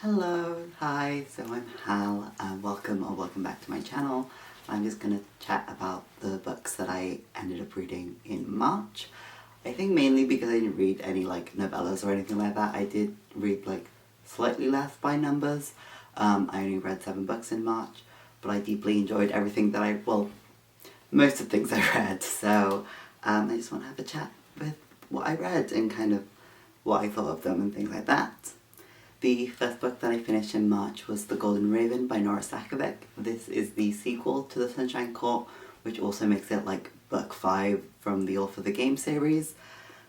Hello, hi, so I'm Hal, and welcome back to my channel. I'm just gonna chat about the books that I ended up reading in March. I think mainly because I didn't read any like novellas or anything like that. I did read like slightly less by numbers. I only read 7 books in March, but I deeply enjoyed everything that most of the things I read. So I just want to have a chat with what I read and kind of what I thought of them and things like that. The first book that I finished in March was The Golden Raven by Nora Sakavic. This is the sequel to The Sunshine Court, which also makes it like book 5 from the All for the Game series.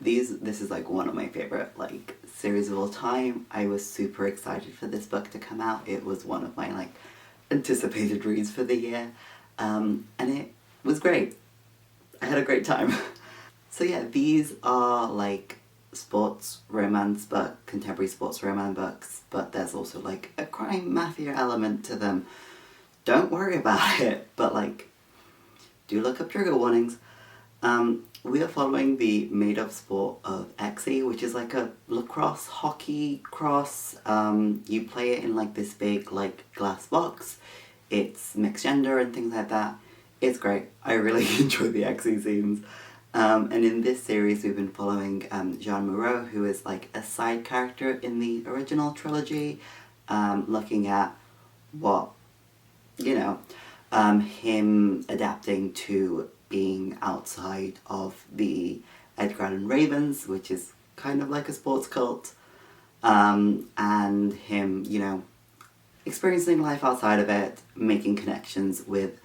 This is like one of my favourite like series of all time. I was super excited for this book to come out. It was one of my like anticipated reads for the year, and it was great. I had a great time. So yeah, these are like sports romance book, contemporary sports romance books, but there's also like a crime mafia element to them. Don't worry about it, but like, do look up trigger warnings. We are following the made-up sport of Xe, which is like a lacrosse hockey cross. You play it in like this big like glass box. It's mixed gender and things like that. It's great. I really enjoy the Xe scenes. And in this series we've been following Jean Moreau, who is like a side character in the original trilogy, looking at what, him adapting to being outside of the Edgar Allan Ravens, which is kind of like a sports cult, and him, experiencing life outside of it, making connections with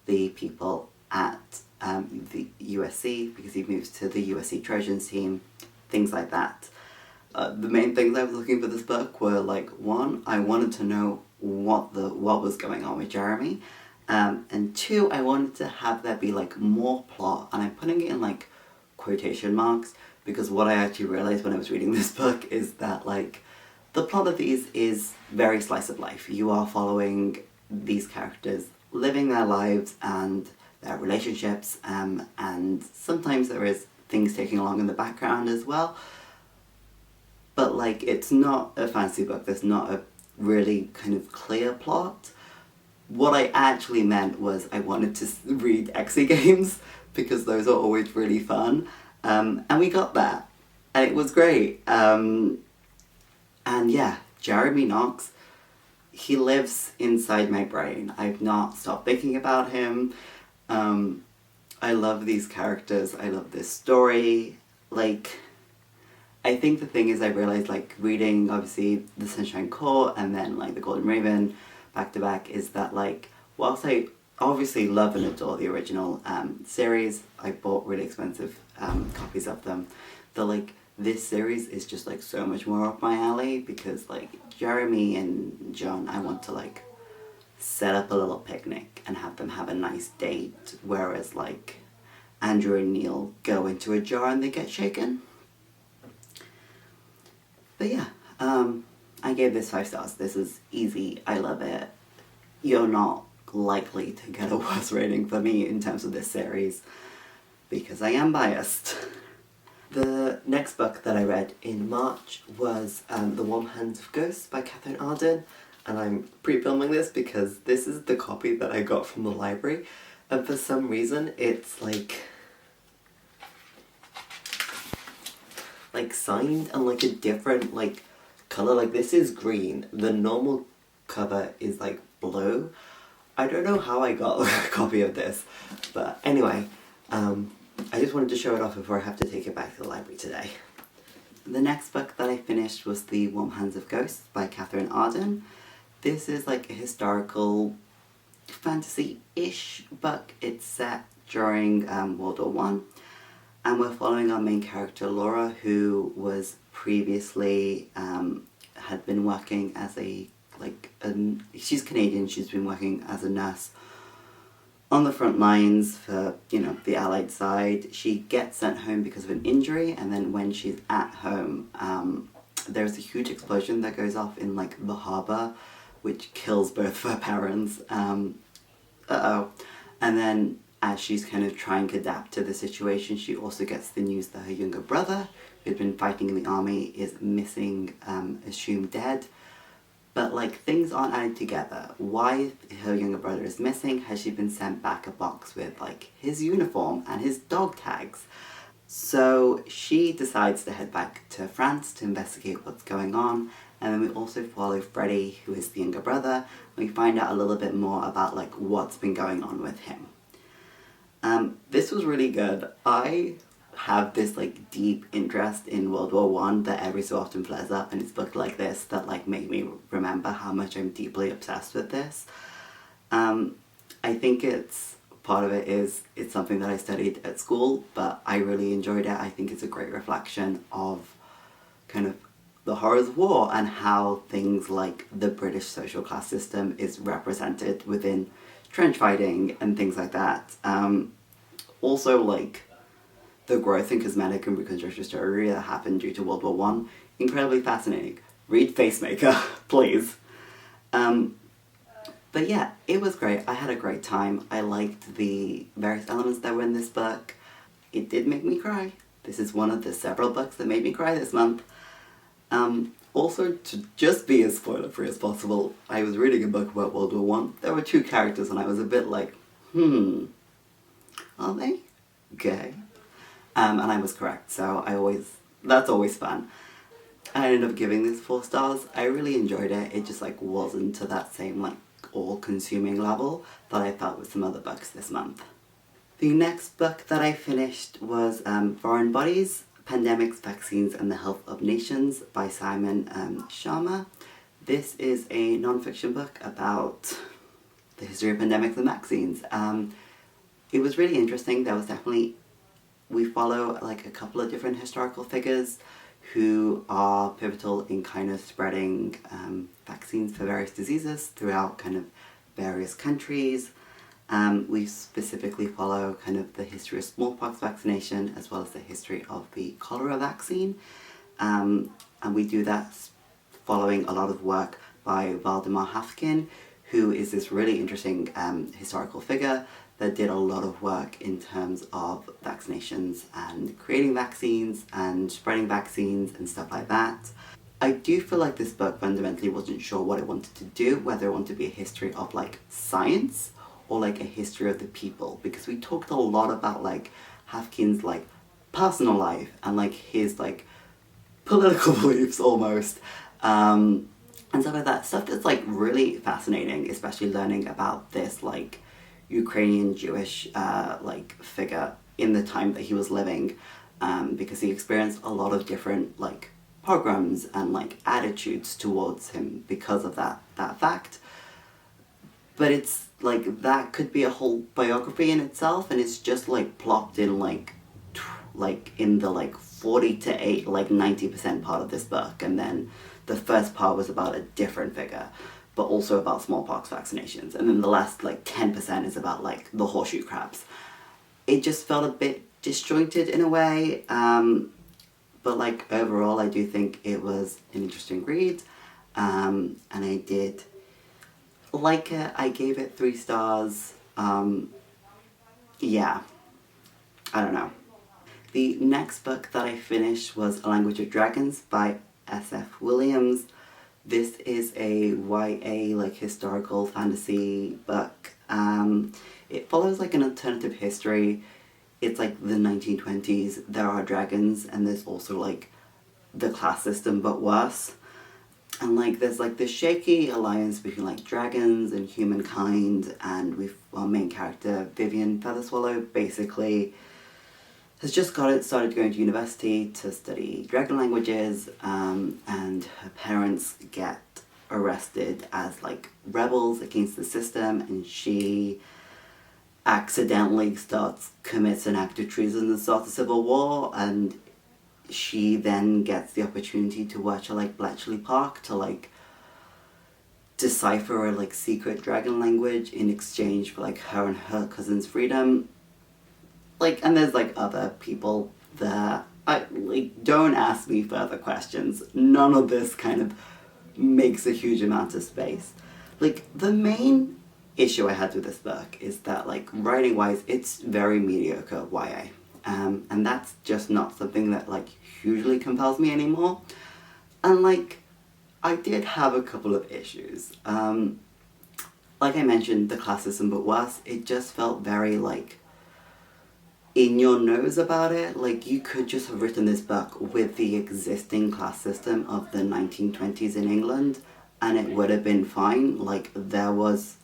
the people at the USC, because he moves to the USC Trojans team, things like that. The main things I was looking for this book were like, one, I wanted to know what was going on with Jeremy, and two, I wanted to have there be like more plot, and I'm putting it in like quotation marks because what I actually realized when I was reading this book is that like the plot of these is very slice of life. You are following these characters living their lives and their relationships, and sometimes there is things taking along in the background as well. But like, it's not a fantasy book, there's not a really kind of clear plot. What I actually meant was I wanted to read Xe games, because those are always really fun. And we got that. And it was great. And yeah, Jeremy Knox, he lives inside my brain. I've not stopped thinking about him. I love these characters, I love this story. Like, I think the thing is I realized like reading obviously The Sunshine Court and then like The Golden Raven back to back is that like, whilst I obviously love and adore the original series, I bought really expensive copies of them, this series is just like so much more up my alley, because like Jeremy and John, I want to like set up a little picnic and have them have a nice date, whereas like Andrew and Neil go into a jar and they get shaken. But yeah, I gave this 5 stars. This is easy, I love it. You're not likely to get a worse rating for me in terms of this series, because I am biased. The next book that I read in March was The Warm Hands of Ghosts by Katherine Arden, and I'm pre-filming this because this is the copy that I got from the library, and for some reason it's like signed and like a different like colour. Like, this is green, the normal cover is like blue. I don't know how I got a copy of this, but anyway, I just wanted to show it off before I have to take it back to the library today. The next book that I finished was The Warm Hands of Ghosts by Katherine Arden. This is like a historical fantasy-ish book. It's set during World War One, and we're following our main character Nora, who was previously had been working as she's Canadian, she's been working as a nurse on the front lines for, the Allied side. She gets sent home because of an injury, and then when she's at home, there's a huge explosion that goes off in like the harbour, which kills both of her parents. And then as she's kind of trying to adapt to the situation, she also gets the news that her younger brother, who'd been fighting in the army, is missing, assumed dead. But like things aren't added together. Why her younger brother is missing? Has she been sent back a box with like his uniform and his dog tags? So she decides to head back to France to investigate what's going on. And then we also follow Freddie, who is the younger brother, and we find out a little bit more about like what's been going on with him. This was really good. I have this like deep interest in World War One that every so often flares up, and it's books like this that like make me remember how much I'm deeply obsessed with this. I think it's part of it is it's something that I studied at school, but I really enjoyed it. I think it's a great reflection of kind of the horrors of war and how things like the British social class system is represented within trench fighting and things like that. Also, like, the growth in cosmetic and reconstructive surgery that happened due to World War One, incredibly fascinating. Read Facemaker, please. But yeah, it was great. I had a great time. I liked the various elements that were in this book. It did make me cry. This is one of the several books that made me cry this month. Also, to just be as spoiler-free as possible, I was reading a book about World War One. There were two characters and I was a bit like, are they gay? And I was correct, so that's always fun. I ended up giving this 4 stars. I really enjoyed it. It just like wasn't to that same like all-consuming level that I felt with some other books this month. The next book that I finished was Foreign Bodies, Pandemics, Vaccines and the Health of Nations by Simon Schama. This is a non-fiction book about the history of pandemics and vaccines. It was really interesting. There was definitely, we follow like a couple of different historical figures who are pivotal in kind of spreading vaccines for various diseases throughout kind of various countries. We specifically follow kind of the history of smallpox vaccination as well as the history of the cholera vaccine. And we do that following a lot of work by Valdemar Hafkin, who is this really interesting historical figure that did a lot of work in terms of vaccinations and creating vaccines and spreading vaccines and stuff like that. I do feel like this book fundamentally wasn't sure what it wanted to do, whether it wanted to be a history of like science or like a history of the people, because we talked a lot about like Hafkin's like personal life and like his like political beliefs almost, and stuff like that. Stuff that's like really fascinating, especially learning about this like Ukrainian Jewish like figure in the time that he was living, because he experienced a lot of different like pogroms and like attitudes towards him because of that fact. But it's like that could be a whole biography in itself, and it's just like plopped in like in the like 40 to 8 like 90% part of this book, and then the first part was about a different figure but also about smallpox vaccinations, and then the last like 10% is about like the horseshoe crabs. It just felt a bit disjointed in a way, but like overall I do think it was an interesting read, and I did like it. I gave it 3 stars. Yeah, I don't know. The next book that I finished was A Language of Dragons by S.F. Williams. This is a YA like historical fantasy book. It follows like an alternative history. It's like the 1920s. There are dragons, and there's also like the class system but worse. And like there's like this shaky alliance between like dragons and humankind, and our main character Vivian Featherswallow basically has just started going to university to study dragon languages, and her parents get arrested as like rebels against the system, and she accidentally commits an act of treason and starts a civil war, and she then gets the opportunity to work at like Bletchley Park to like decipher a like secret dragon language in exchange for like her and her cousin's freedom. Like, and there's like other people there. Don't ask me further questions. None of this kind of makes a huge amount of space. Like, the main issue I had with this book is that, like, writing-wise, it's very mediocre YA. And that's just not something that, like, hugely compels me anymore. And, like, I did have a couple of issues. Like I mentioned, the class system, but worse, it just felt very, like, in your nose about it. Like, you could just have written this book with the existing class system of the 1920s in England, and it would have been fine. Like, there was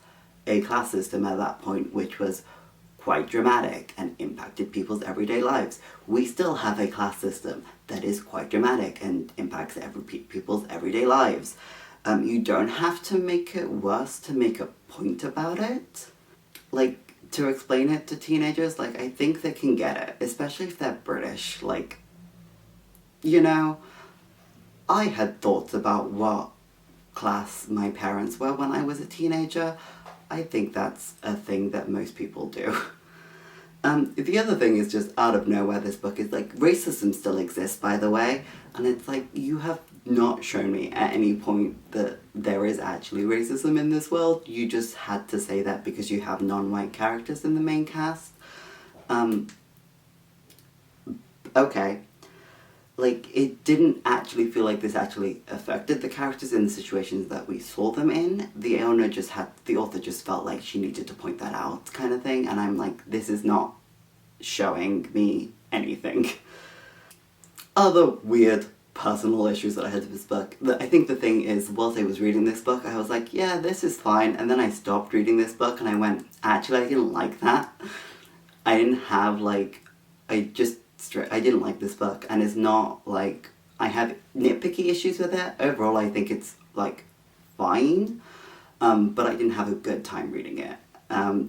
a class system at that point which was quite dramatic and impacted people's everyday lives. We still have a class system that is quite dramatic and impacts people's everyday lives. You don't have to make it worse to make a point about it. Like, to explain it to teenagers, like, I think they can get it, especially if they're British. Like, you know, I had thoughts about what class my parents were when I was a teenager. I think that's a thing that most people do. The other thing is just out of nowhere, this book is like, racism still exists, by the way, and it's like, you have not shown me at any point that there is actually racism in this world. You just had to say that because you have non-white characters in the main cast. Okay. Like, it didn't actually feel like this actually affected the characters in the situations that we saw them in. The author just felt like she needed to point that out, kind of thing, and I'm like, this is not showing me anything. Other weird personal issues that I had with this book. I think the thing is, whilst I was reading this book, I was like, yeah, this is fine, and then I stopped reading this book and I went, actually, I didn't like that. I didn't have, like, I didn't like this book, and it's not like I have nitpicky issues with it. Overall, I think it's, like, fine, but I didn't have a good time reading it.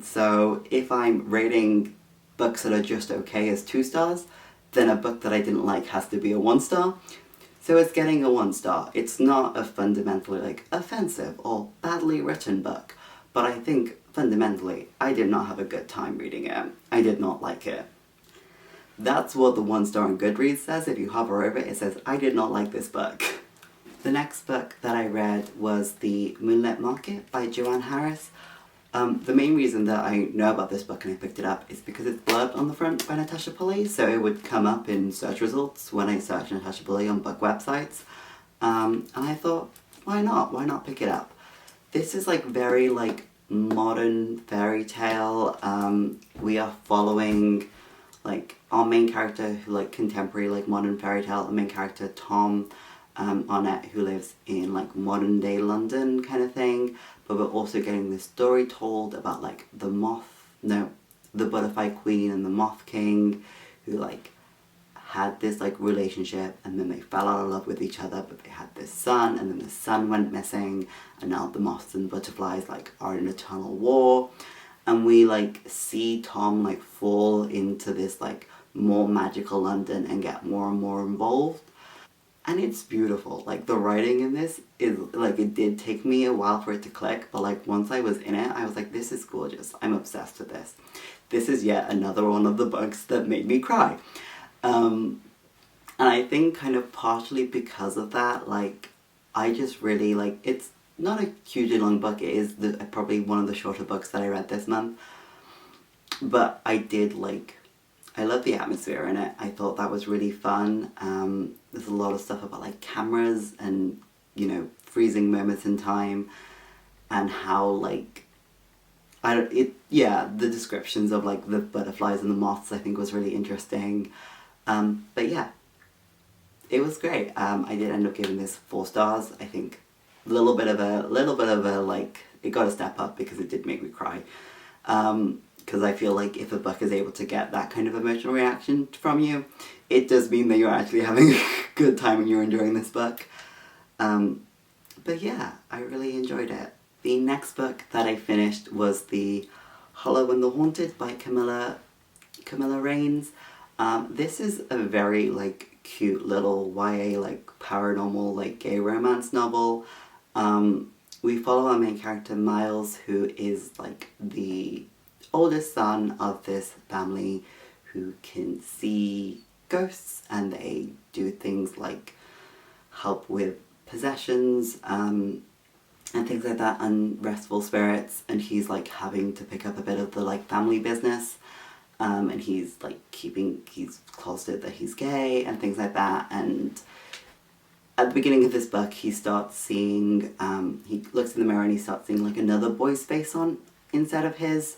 So if I'm rating books that are just okay as 2 stars, then a book that I didn't like has to be a 1 star. So it's getting a 1 star. It's not a fundamentally, like, offensive or badly written book, but I think fundamentally I did not have a good time reading it. I did not like it. That's what the 1 star on Goodreads says. If you hover over it, it says, I did not like this book. The next book that I read was The Moonlight Market by Joanne. The main reason that I know about this book and I picked it up is because it's blurbed on the front by Natasha Pulley, so it would come up in search results when I searched Natasha Pulley on book websites. And I thought, why not? Why not pick it up? This is, like, very, like, modern fairy tale. We are following, like, our main character, who, like, contemporary, like, modern fairy tale, the main character, Tom Arnett, who lives in, like, modern day London kind of thing, but we're also getting this story told about, like, the butterfly queen and the moth king, who, like, had this, like, relationship, and then they fell out of love with each other, but they had this son, and then the son went missing, and now the moths and butterflies, like, are in eternal war. And we, like, see Tom, like, fall into this, like, more magical London and get more and more involved. And it's beautiful. Like, the writing in this is, like, it did take me a while for it to click, but, like, once I was in it, I was like, this is gorgeous. I'm obsessed with this. This is yet another one of the books that made me cry. And I think kind of partially because of that, like, I just really, like, it's not a hugely long book. It is probably one of the shorter books that I read this month. But I did, like, I love the atmosphere in it. I thought that was really fun. There's a lot of stuff about, like, cameras and, you know, freezing moments in time, and how, like, the descriptions of, like, the butterflies and the moths I think was really interesting. But yeah, it was great. I did end up giving this 4 stars. I think a little bit of a, like, it got a step up because it did make me cry. Because I feel like if a book is able to get that kind of emotional reaction from you, it does mean that you're actually having a good time and you're enjoying this book. But yeah, I really enjoyed it. The next book that I finished was The Hollow and the Haunted by Camilla Rains. This is a very, like, cute little YA, like, paranormal, like, gay romance novel. We follow our main character, Miles, who is, like, the oldest son of this family who can see ghosts, and they do things like help with possessions and things like that, unrestful spirits, and he's, like, having to pick up a bit of the, like, family business, and he's, like, he's closeted that he's gay and things like that, and at the beginning of this book, he starts seeing, he looks in the mirror and he starts seeing like another boy's face on instead of his.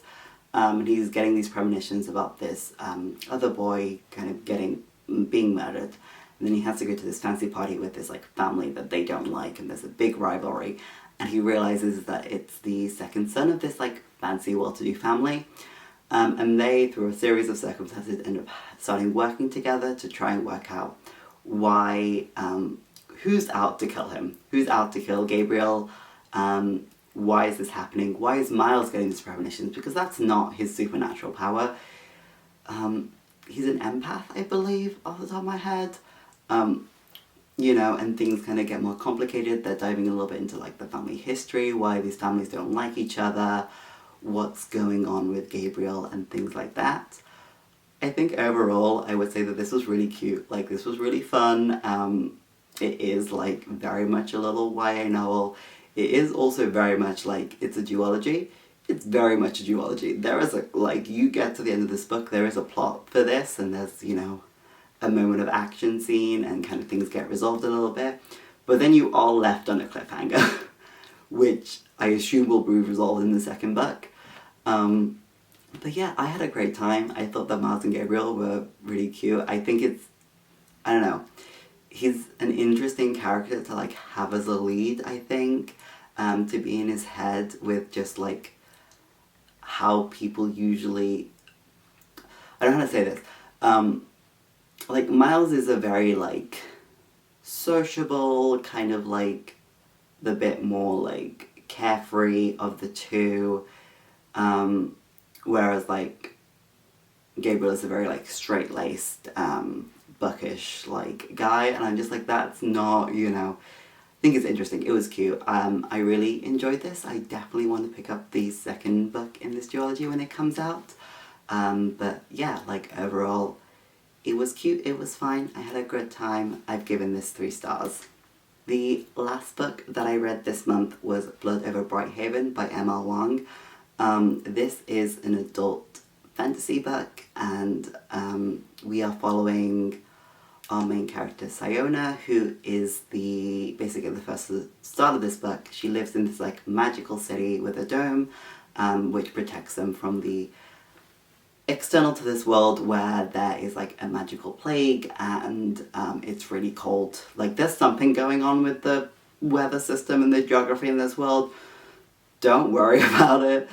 And he's getting these premonitions about this other boy kind of being murdered. And then he has to go to this fancy party with this like family that they don't like, and there's a big rivalry. And he realizes that it's the second son of this like fancy well-to-do family. And they, through a series of circumstances, end up starting working together to try and work out why, who's out to kill him, who's out to kill Gabriel, why is this happening, why is Miles getting these premonitions, because that's not his supernatural power. He's an empath, I believe, off the top of my head. You know, and things kind of get more complicated. They're diving a little bit into like the family history, why these families don't like each other, what's going on with Gabriel and things like that. I think overall I would say that this was really cute. Like, this was really fun. It is like very much a little YA novel. It is also very much like, it's a duology. It's very much a duology. There is a, like, you get to the end of this book, there is a plot for this, and there's, you know, a moment of action scene and kind of things get resolved a little bit. But then you are left on a cliffhanger, which I assume will be resolved in the second book. But yeah, I had a great time. I thought that Miles and Gabriel were really cute. I think it's, I don't know, he's an interesting character to like have as a lead, I think, to be in his head with just like how people usually, I don't know how to say this, like Miles is a very like sociable, kind of like the bit more like carefree of the two, whereas like Gabriel is a very like straight-laced, bookish like guy, and I'm just like, that's not, you know, I think it's interesting. It was cute. I really enjoyed this. I definitely want to pick up the second book in this duology when it comes out. But yeah, like overall, it was cute, it was fine, I had a good time. I've given this 3 stars. The last book that I read this month was Blood Over Brighthaven by M.L. Wang. This is an adult fantasy book, and we are following our main character Siona, who is basically the first start of this book. She lives in this like magical city with a dome, which protects them from the external to this world, where there is like a magical plague and it's really cold. Like, there's something going on with the weather system and the geography in this world. Don't worry about it.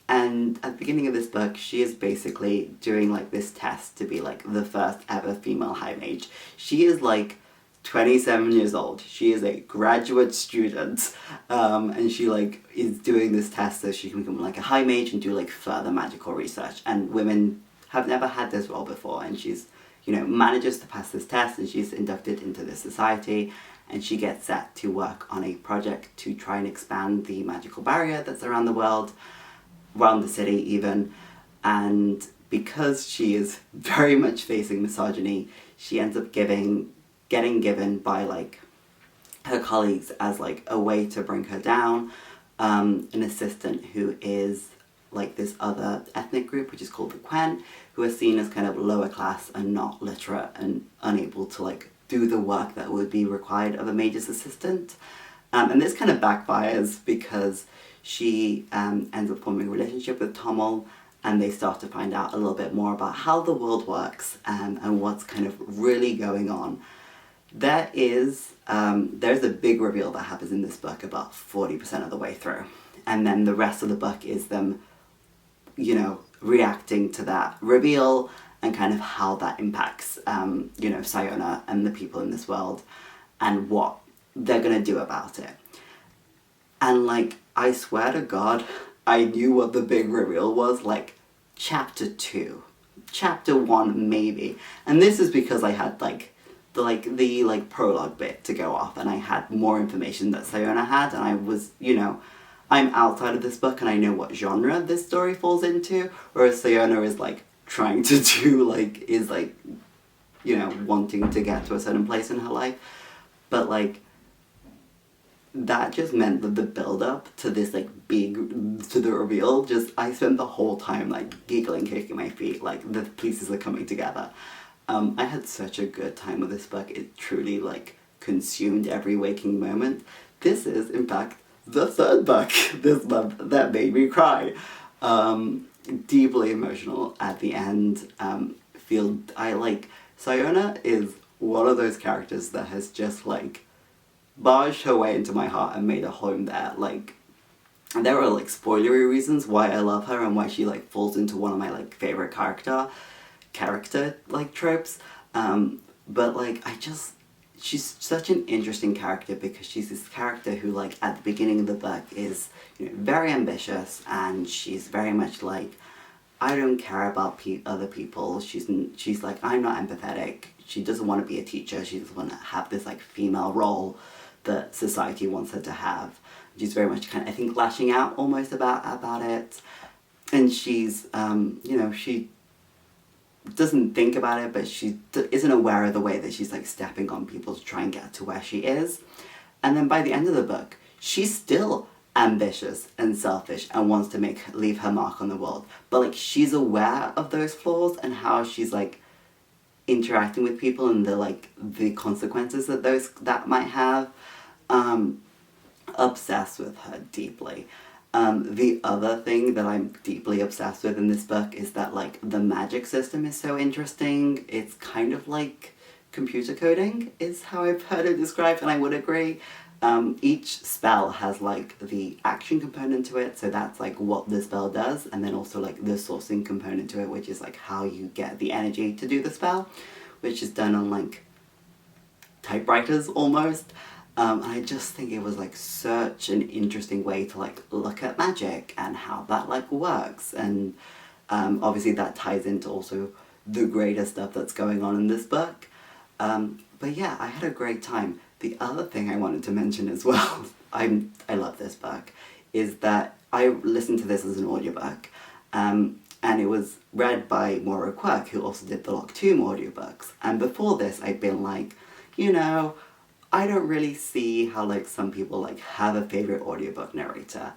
And at the beginning of this book, she is basically doing like this test to be like the first ever female high mage. She is like 27 years old. She is a graduate student, and she like is doing this test so she can become like a high mage and do like further magical research. And women have never had this role before, and she's, you know, manages to pass this test, and she's inducted into this society, and she gets set to work on a project to try and expand the magical barrier that's around the world, around the city even. And because she is very much facing misogyny, she ends up getting given by like her colleagues as like a way to bring her down, an assistant who is like this other ethnic group, which is called the Quen, who are seen as kind of lower class and not literate and unable to like do the work that would be required of a mage's assistant. And this kind of backfires because she ends up forming a relationship with Tommel, and they start to find out a little bit more about how the world works, and what's kind of really going on. There's a big reveal that happens in this book about 40% of the way through, and then the rest of the book is them, you know, reacting to that reveal and kind of how that impacts, you know, Siona and the people in this world and what they're gonna do about it. And like, I swear to God, I knew what the big reveal was like chapter 2, chapter 1 maybe, and this is because I had like the prologue bit to go off, and I had more information that Siona had, and I was, you know, I'm outside of this book and I know what genre this story falls into, whereas Siona is like trying to do like, is like, you know, wanting to get to a certain place in her life. But like, that just meant that the build up to this like to the reveal, just, I spent the whole time like giggling, kicking my feet, like the pieces are coming together. I had such a good time with this book. It truly like consumed every waking moment. This is, in fact, the third book this month that made me cry. Deeply emotional at the end. Sayona is one of those characters that has just like barged her way into my heart and made a home there. Like, there are like spoilery reasons why I love her and why she like falls into one of my like favorite character like tropes. But like she's such an interesting character because she's this character who like at the beginning of the book is, you know, very ambitious, and she's very much like, I don't care about other people. She's like, I'm not empathetic. She doesn't want to be a teacher. She doesn't want to have this like female role that society wants her to have. She's very much kind of, I think, lashing out almost about it. And she's, you know, she doesn't think about it, but she isn't aware of the way that she's like stepping on people to try and get to where she is. And then by the end of the book, she's still ambitious and selfish and wants to leave her mark on the world. But like, she's aware of those flaws and how she's like interacting with people and the consequences that might have. Obsessed with her deeply. The other thing that I'm deeply obsessed with in this book is that like the magic system is so interesting. It's kind of like computer coding is how I've heard it described, and I would agree. Each spell has like the action component to it, so that's like what the spell does, and then also like the sourcing component to it, which is like how you get the energy to do the spell, which is done on like typewriters almost. I just think it was like such an interesting way to like look at magic and how that like works, and obviously that ties into also the greater stuff that's going on in this book. But yeah, I had a great time. The other thing I wanted to mention as well, I love this book, is that I listened to this as an audiobook, and it was read by Maura Quirk, who also did the Lock Tomb audiobooks. And before this, I'd been like, you know, I don't really see how like some people like have a favorite audiobook narrator.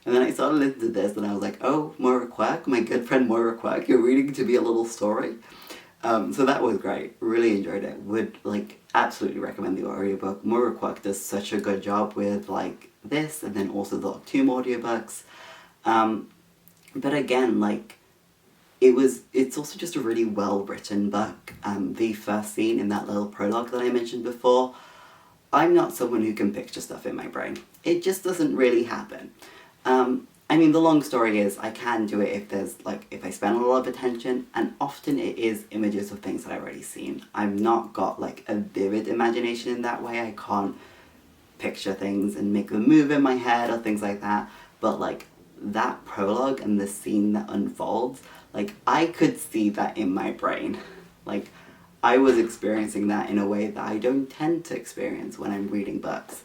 And then I started listening to this and I was like, oh, Maura Quirk, my good friend Maura Quirk, you're reading to me a little story. So that was great. Really enjoyed it. Would like absolutely recommend the audiobook. Maura Quirk does such a good job with like this, and then also the Lock Tomb audiobooks. But again, like it's also just a really well written book. The first scene in that little prologue that I mentioned before, I'm not someone who can picture stuff in my brain. It just doesn't really happen. I mean, the long story is I can do it if I spend a lot of attention, and often it is images of things that I've already seen. I've not got like a vivid imagination in that way. I can't picture things and make them move in my head or things like that. But like that prologue and the scene that unfolds, like I could see that in my brain. Like I was experiencing that in a way that I don't tend to experience when I'm reading books,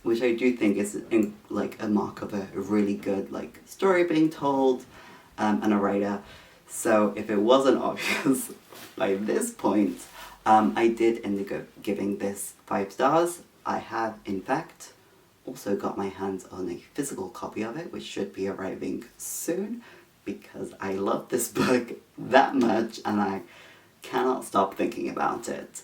which I do think is like a mark of a really good like story being told, and a writer. So if it wasn't obvious by this point, I did end up giving this 5 stars. I have in fact also got my hands on a physical copy of it, which should be arriving soon, because I love this book that much and I cannot stop thinking about it.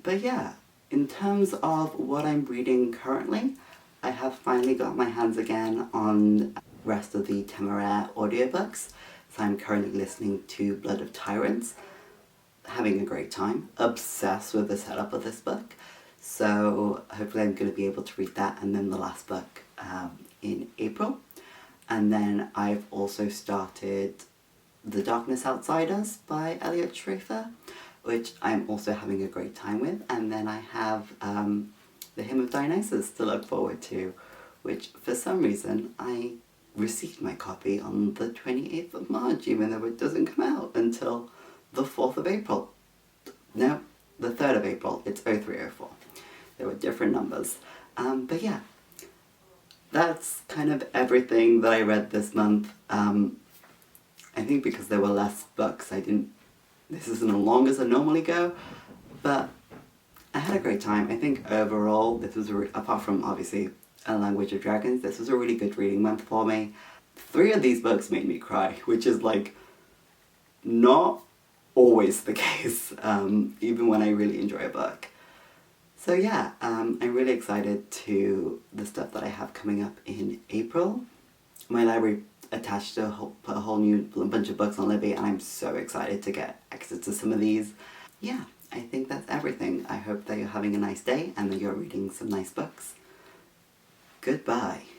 But yeah, in terms of what I'm reading currently, I have finally got my hands again on the rest of the Temeraire audiobooks. So I'm currently listening to Blood of Tyrants, having a great time, obsessed with the setup of this book. So hopefully I'm going to be able to read that, and then the last book in April. And then I've also started The Darkness Outside Us by Elliot Schrafer, which I'm also having a great time with. And then I have The Hymn of Dionysus to look forward to, which for some reason I received my copy on the 28th of March, even though it doesn't come out until the 4th of April. No, the 3rd of April. It's 0304. There were different numbers. But yeah, that's kind of everything that I read this month. I think because there were less books, this isn't as long as I normally go, but I had a great time. I think overall, this was, apart from obviously A Language of Dragons, this was a really good reading month for me. 3 of these books made me cry, which is like not always the case, even when I really enjoy a book. So yeah, I'm really excited to the stuff that I have coming up in April. My library attached to put a whole new bunch of books on Libby, and I'm so excited to get access to some of these. Yeah, I think that's everything. I hope that you're having a nice day and that you're reading some nice books. Goodbye.